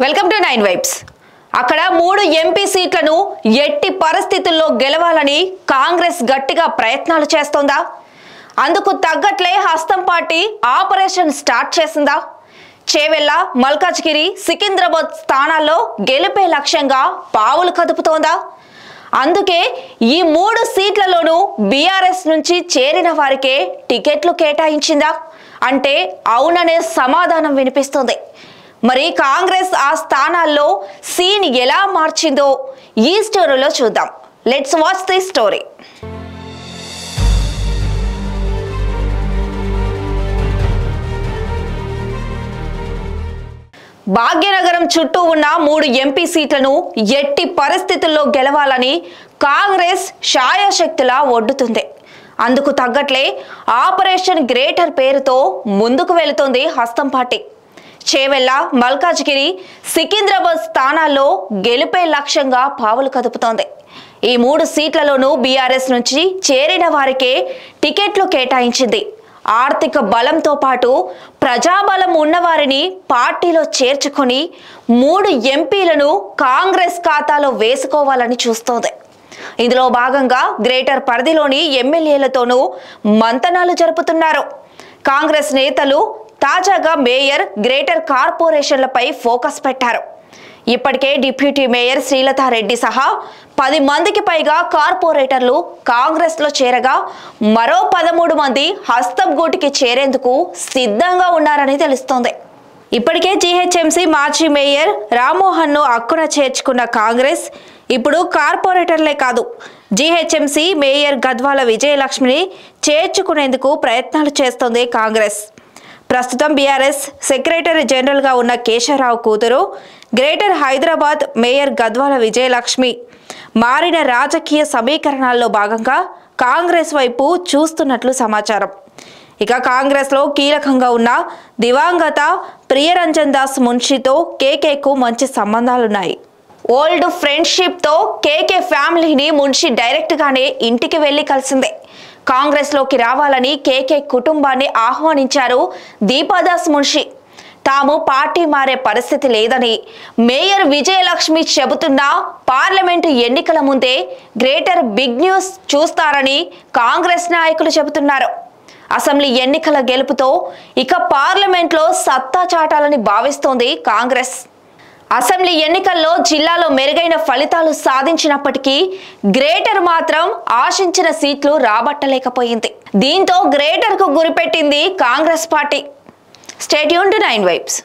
Welcome to 9 vibes. అక్కడ 3 MP సీట్లను ఎట్టి పరిస్థితుల్లో గెలవాలని కాంగ్రెస్ గట్టిగా ప్రయత్నాలు చేస్తోందా? అందుకు తగ్గట్లే హస్తం పార్టీ ఆపరేషన్ స్టార్ట్ చేసిందా? చేవెళ్ల, మల్కాజ్గిరి, సికింద్రాబాద్ స్థానాల్లో గెలుపే లక్ష్యంగా పావులు కదుపుతోందా? అందుకే ఈ 3 సీట్లలోనూ బీఆర్ఎస్ నుంచి చేరిన వారికే టికెట్లు కేటాయించిందా అంటే అవుననే సమాధానం వినిపిస్తుంది. మరి కాంగ్రెస్ ఆ స్థానాల్లో సీన్ ఎలా మార్చిందో ఈ స్టోరీలో చూద్దాం. Let's watch the story. Bhagyanagaram చుట్టూ ఉన్న 3 ఎంపీ సీట్లను ఎట్టి పరిస్థితుల్లో గెలవాలని కాంగ్రెస్ శాయశక్తులా ఒడ్డుతుంది. అందుకు తగ్గట్లే ఆపరేషన్ గ్రేటర్ పేరుతో ముందుకు వెళుతోంది హస్తం పార్టీ. చేవెళ్ల, మల్కాజ్గిరి, సికింద్రాబాద్ స్థానాల్లో గెలుపే లక్ష్యంగా పావులు కదుపుతోంది. ఈ 3 సీట్లలోనూ బీఆర్ఎస్ నుంచి చేరిన వారికే టికెట్లు కేటాయించింది. ఆర్థిక బలంతో పాటు ప్రజాబలం ఉన్నవారిని పార్టీలో చేర్చుకొని 3 ఎంపీలను కాంగ్రెస్ ఖాతాలో వేసుకోవాలని చూస్తోంది. ఇందులో భాగంగా గ్రేటర్ పరిధిలోని ఎమ్మెల్యేలతోనూ మంతనాలు జరుపుతున్నారు. కాంగ్రెస్ నేతలు తాజాగా మేయర్, గ్రేటర్ కార్పొరేషన్లపై ఫోకస్ పెట్టారు. ఇప్పటికే డిప్యూటీ మేయర్ శ్రీలతారెడ్డి సహా 10 మందికి పైగా కార్పొరేటర్లు కాంగ్రెస్ లో చేరగా మరో 13 మంది హస్తం గూటికి చేరేందుకు సిద్ధంగా ఉన్నారని తెలుస్తోంది. ఇప్పటికే జీహెచ్ఎంసీ మాజీ మేయర్ రామ్మోహన్ ను అక్కున చేర్చుకున్న కాంగ్రెస్ ఇప్పుడు కార్పొరేటర్లే కాదు, జీహెచ్ఎంసీ మేయర్ గద్వాల విజయలక్ష్మిని చేర్చుకునేందుకు ప్రయత్నాలు చేస్తోంది కాంగ్రెస్. ప్రస్తుతం బీఆర్ఎస్ సెక్రటరీ జనరల్గా ఉన్న కేశవరావు కూతురు గ్రేటర్ హైదరాబాద్ మేయర్ గద్వాల విజయలక్ష్మి మారిన రాజకీయ సమీకరణాల్లో భాగంగా కాంగ్రెస్ వైపు చూస్తున్నట్లు సమాచారం. ఇక కాంగ్రెస్లో కీలకంగా ఉన్న దివంగత ప్రియరంజన్ దాస్ మున్షితో కేకేకు మంచి సంబంధాలున్నాయి. ఓల్డ్ ఫ్రెండ్షిప్తో కేకే ఫ్యామిలీని మున్షి డైరెక్ట్గానే ఇంటికి వెళ్లి కలిసిందే. కాంగ్రెస్ లోకి రావాలని కేకే కుటుంబాన్ని ఆహ్వానించారు దీపాదాస్ మున్షి. తాము పార్టీ మారే పరిస్థితి లేదని మేయర్ విజయలక్ష్మి చెబుతున్నా పార్లమెంటు ఎన్నికల ముందే గ్రేటర్ బిగ్ న్యూస్ చూస్తారని కాంగ్రెస్ నాయకులు చెబుతున్నారు. అసెంబ్లీ ఎన్నికల గెలుపుతో ఇక పార్లమెంట్లో సత్తా చాటాలని భావిస్తోంది కాంగ్రెస్. అసెంబ్లీ ఎన్నికల్లో జిల్లాలో మెరుగైన ఫలితాలు సాధించినప్పటికీ గ్రేటర్ మాత్రం ఆశించిన సీట్లు రాబట్టలేకపోయింది. దీంతో గ్రేటర్ కు గురిపెట్టింది Congress party. Stay tuned to 9 vibes.